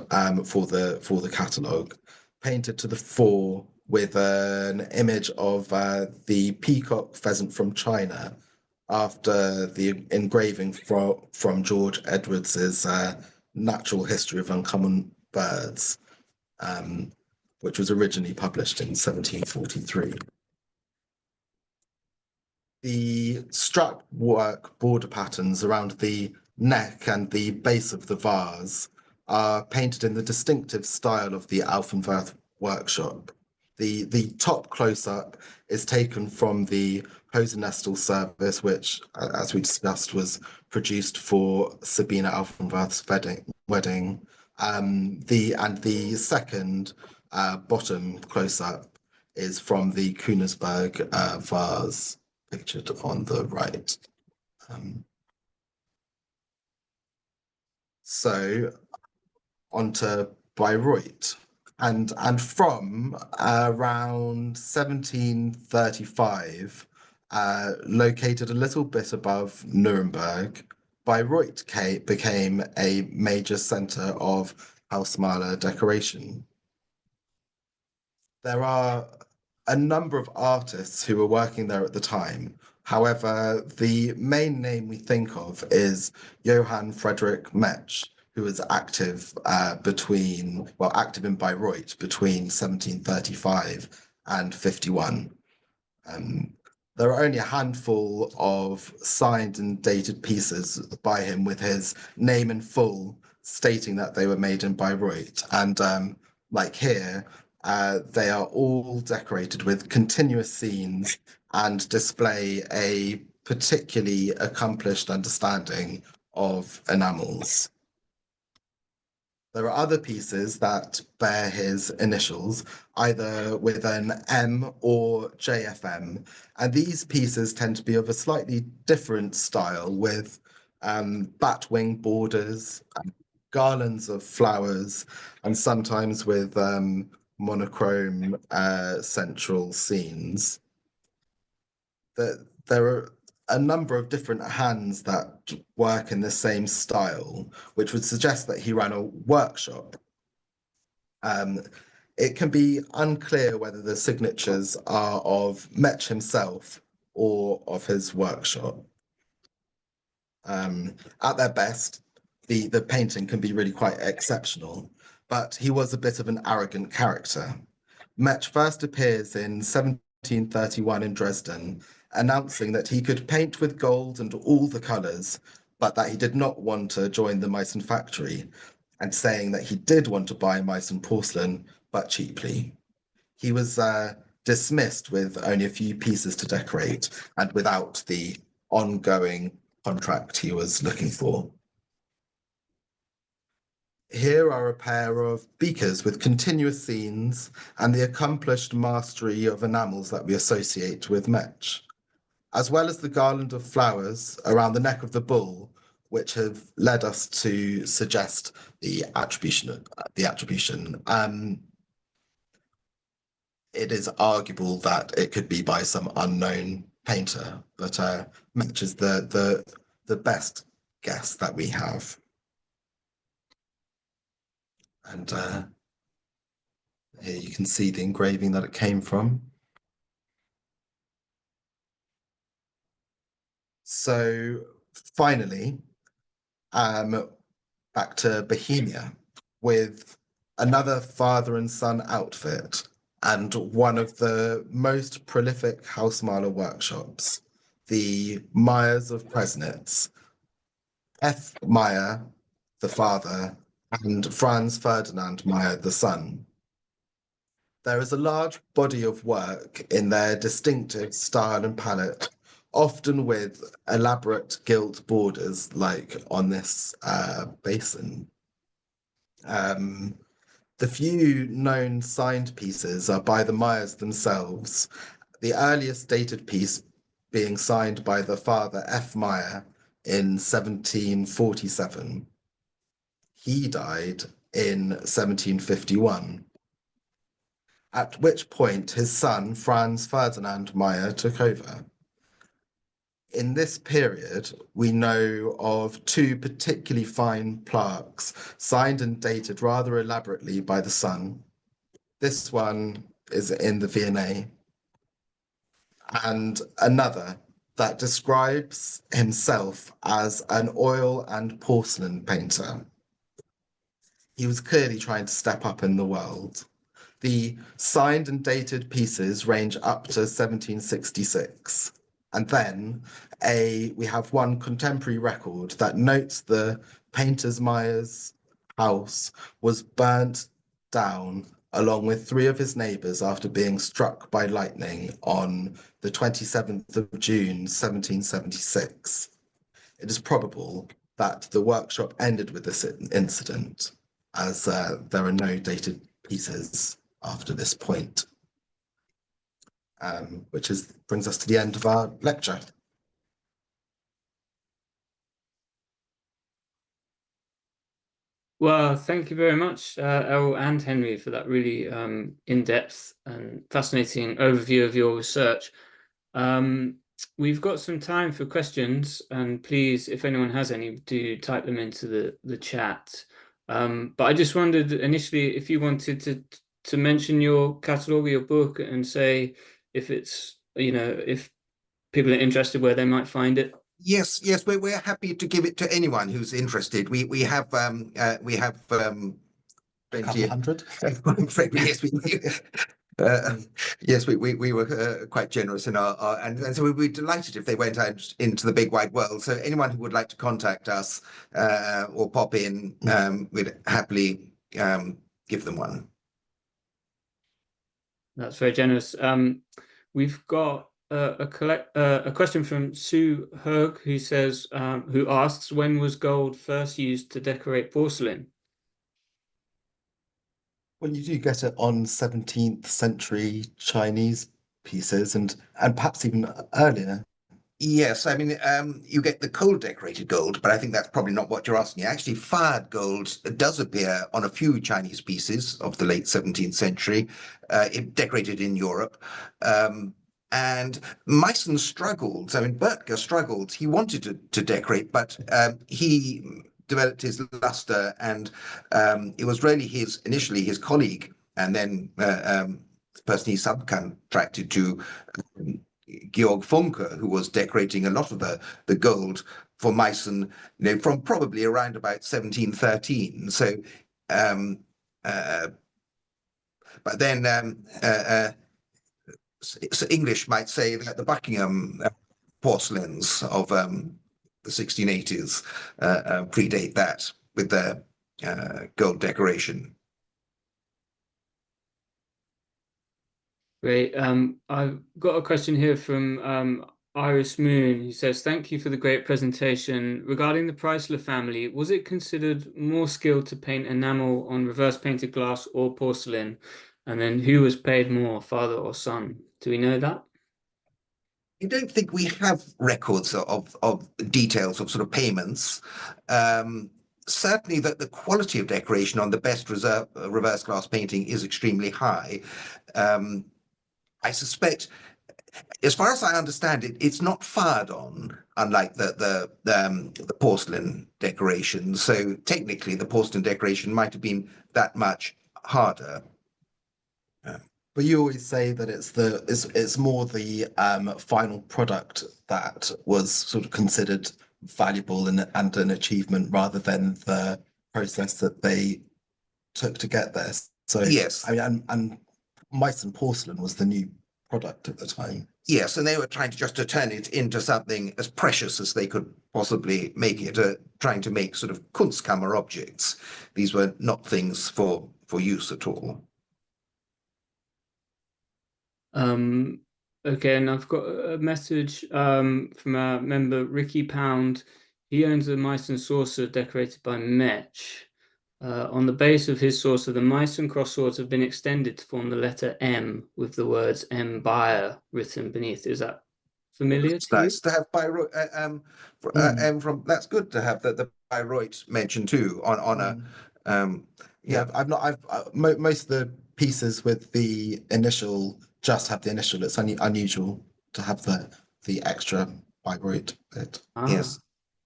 for the catalogue, painted to the fore with an image of the peacock pheasant from China after the engraving from George Edwards's Natural History of Uncommon Birds, which was originally published in 1743. The strap work border patterns around the neck and the base of the vase are painted in the distinctive style of the Alfenwerth workshop. The top close-up is taken from the Hosenestel service, which, as we discussed, was produced for Sabina Alfenwerth's wedding. The second bottom close-up is from the Königsberg vase, pictured on the right. So on to Bayreuth. And from around 1735, located a little bit above Nuremberg, Bayreuth became a major center of Hausmaler decoration. There are a number of artists who were working there at the time. However, the main name we think of is Johann Friedrich Metsch, who was active active in Bayreuth between 1735 and 51. There are only a handful of signed and dated pieces by him with his name in full, stating that they were made in Bayreuth. And like here, they are all decorated with continuous scenes and display a particularly accomplished understanding of enamels. There are other pieces that bear his initials, either with an M or JFM, and these pieces tend to be of a slightly different style with batwing borders, garlands of flowers, and sometimes with monochrome central scenes. There are a number of different hands that work in the same style, which would suggest that he ran a workshop. It can be unclear whether the signatures are of Metsch himself or of his workshop. At their best, the painting can be really quite exceptional, but he was a bit of an arrogant character. Metsch first appears in 1731 in Dresden, announcing that he could paint with gold and all the colours, but that he did not want to join the Meissen factory, and saying that he did want to buy Meissen porcelain, but cheaply. He was dismissed with only a few pieces to decorate and without the ongoing contract he was looking for. Here are a pair of beakers with continuous scenes and the accomplished mastery of enamels that we associate with Metsch, as well as the garland of flowers around the neck of the bull, which have led us to suggest the attribution. It is arguable that it could be by some unknown painter, but Metsch is the best guess that we have. And here you can see the engraving that it came from. So finally, back to Bohemia with another father and son outfit and one of the most prolific Hausmaler workshops, the Meyers of Presnitz. F. Meyer, the father, and Franz Ferdinand Meyer, the son. There is a large body of work in their distinctive style and palette, often with elaborate gilt borders like on this basin. The few known signed pieces are by the Meyers themselves, the earliest dated piece being signed by the father F. Meyer in 1747. He died in 1751, at which point his son Franz Ferdinand Meyer took over. In this period, we know of two particularly fine plaques signed and dated rather elaborately by the son. This one is in the V&A, and another that describes himself as an oil and porcelain painter. He was clearly trying to step up in the world. The signed and dated pieces range up to 1766. And then we have one contemporary record that notes the painter's Meyer's house was burnt down along with three of his neighbours after being struck by lightning on the 27th of June, 1776. It is probable that the workshop ended with this incident, as there are no dated pieces after this point. Which brings us to the end of our lecture. Well, thank you very much, Errol and Henry, for that really in-depth and fascinating overview of your research. Um, we've got some time for questions, and please, if anyone has any, do type them into the chat. But I just wondered initially if you wanted to mention your catalog or your book and say if it's, if people are interested, where they might find it. Yes, yes, we're happy to give it to anyone who's interested. We have A couple plenty of hundred. yes, uh, yes, we were quite generous in our and so we'd be delighted if they went out into the big wide world. So anyone who would like to contact us or pop in, we'd happily give them one. That's very generous. We've got a question from Sue Herg who says, who asks, when was gold first used to decorate porcelain? Well, you do get it on 17th century Chinese pieces and perhaps even earlier. Yes, I mean, you get the cold decorated gold, but I think that's probably not what you're asking. Actually, fired gold does appear on a few Chinese pieces of the late 17th century, decorated in Europe. And Meissen struggled. I mean, Böttger struggled. He wanted to decorate, but he developed his luster, and it was really initially his colleague, and then the person he subcontracted to. Georg Funke, who was decorating a lot of the gold for Meissen, from probably around about 1713. So, but then so English might say that the Buckingham porcelains of the 1680s predate that with their gold decoration. Great. I've got a question here from Iris Moon, who says, thank you for the great presentation. Regarding the Preissler family, was it considered more skilled to paint enamel on reverse painted glass or porcelain? And then who was paid more, father or son? Do we know that? I don't think we have records of details of sort of payments. Certainly that the quality of decoration on the best reverse glass painting is extremely high. I suspect, as far as I understand it, it's not fired on, unlike the porcelain decoration. So technically, the porcelain decoration might have been that much harder. But you always say that it's more the final product that was sort of considered valuable and an achievement rather than the process that they took to get there. So Yes. I mean, and Meissen porcelain was the new product at the time. Yes, and they were trying to turn it into something as precious as they could possibly make it, trying to make sort of Kunstkammer objects. These were not things for use at all. Okay, and I've got a message from our member Ricky Pound. He owns a Meissen saucer decorated by Metch. On the base of his saucer, the Meissen cross swords have been extended to form the letter M with the words M Bayer written beneath. Is that familiar It's to you? nice to have from that's good to have the Bayreuth mentioned too on a Yeah, most of the pieces with the initial just have the initial. It's unusual to have the extra Bayreuth bit. yes.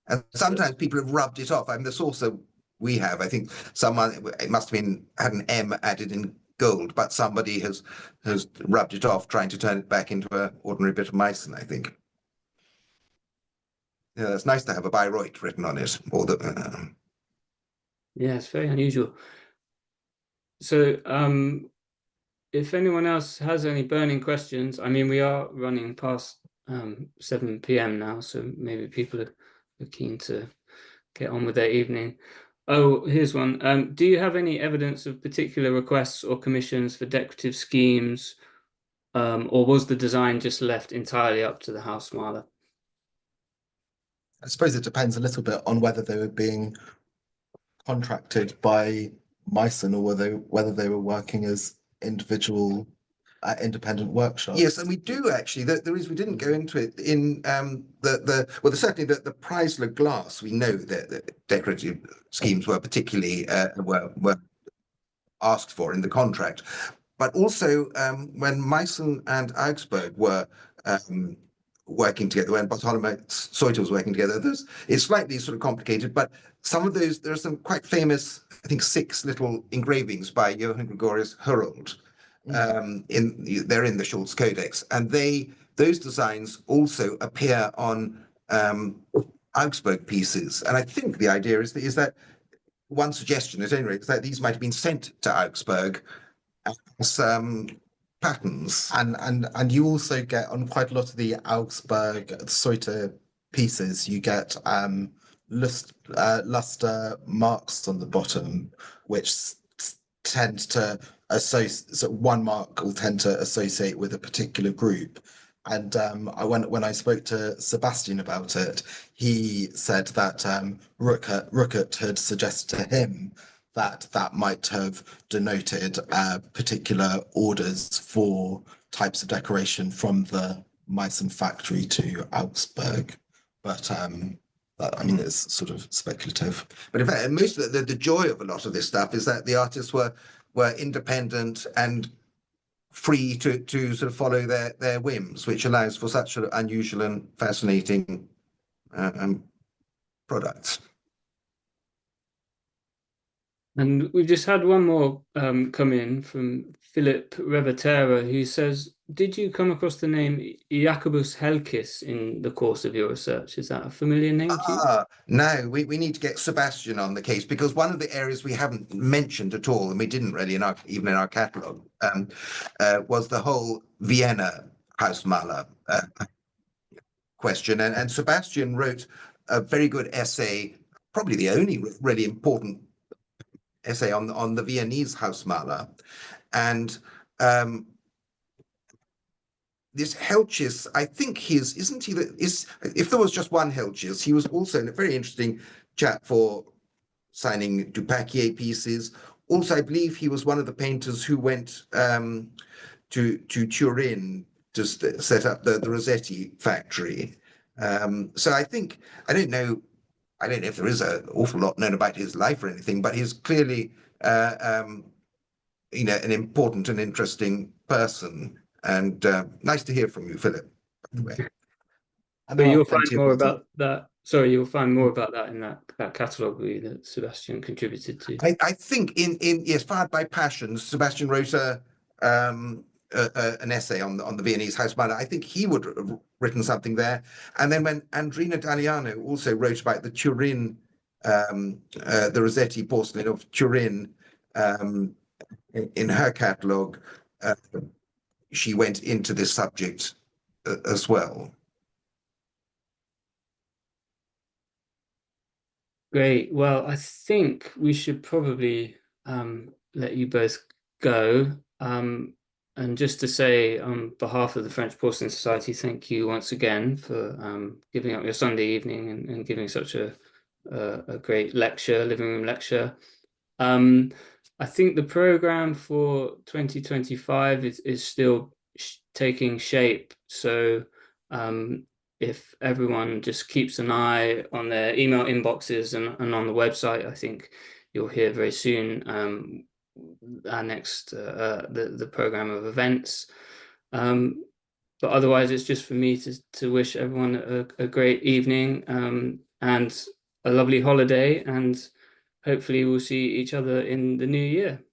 And sometimes people have rubbed it off. I mean, the saucer we have, I think it must have had an M added in gold, but somebody has rubbed it off, trying to turn it back into an ordinary bit of Meissen, I think. Yeah, it's nice to have a Bayreuth written on it. Yeah, it's very unusual. So, if anyone else has any burning questions, I mean, we are running past 7 p.m. now, so maybe people are keen to get on with their evening. Oh, here's one. Do you have any evidence of particular requests or commissions for decorative schemes, or was the design just left entirely up to the Hausmaler? I suppose it depends a little bit on whether they were being contracted by Meissen or whether they were working as individual independent workshops. Yes, and we do actually. The reason we didn't go into it in certainly the Preisler glass. We know that the decorative schemes were particularly were asked for in the contract, but also when Meissen and Augsburg were working together, when Bartholomew Soiter was working together, it's slightly sort of complicated, but some of those, there are some quite famous, I think 6 little engravings by Johann Gregorius Herold. They're in the Schultz Codex, and those designs also appear on Augsburg pieces. And I think the idea is that one suggestion, at any rate, is that these might have been sent to Augsburg as patterns. And you also get on quite a lot of the Augsburg Soiter pieces, you get luster marks on the bottom, which tend to associate. So one mark will tend to associate with a particular group. And when I spoke to Sebastian about it, he said that Ruckert had suggested to him that might have denoted particular orders for types of decoration from the Meissen factory to Augsburg. But I mean, it's sort of speculative. But in fact, most of the joy of a lot of this stuff is that the artists were independent and free to sort of follow their whims, which allows for such sort of unusual and fascinating products. And we've just had one more come in from Philip Revatera, who says, did you come across the name Jacobus Helkis in the course of your research? Is that a familiar name to you? No, we need to get Sebastian on the case, because one of the areas we haven't mentioned at all, and we didn't really even in our catalogue, was the whole Vienna Hausmaler question. And Sebastian wrote a very good essay, probably the only really important essay on the Viennese Hausmaler. And this Helchis, I think isn't he if there was just one Helchis, he was also a very interesting chap for signing Dupaquier pieces. Also, I believe he was one of the painters who went to Turin to set up the Rossetti factory. So I don't know if there is an awful lot known about his life or anything, but he's clearly an important and interesting person. And nice to hear from you, Philip, by the way. But you'll find more about that. Sorry, you'll find more about that in that catalogue that Sebastian contributed to. I think yes, Fired by Passion, Sebastian wrote an essay on the Viennese Hausmaler. I think he would have written something there. And then when Andrina Daliano also wrote about the Turin, the Rossetti porcelain of Turin, in her catalogue, she went into this subject as well. Great. Well, I think we should probably let you both go. And just to say, on behalf of the French Porcelain Society, thank you once again for giving up your Sunday evening and giving such a great lecture, living room lecture. I think the program for 2025 is still taking shape. So if everyone just keeps an eye on their email inboxes and on the website, I think you'll hear very soon our next the program of events. But otherwise, it's just for me to wish everyone a great evening and a lovely holiday, and hopefully we'll see each other in the new year.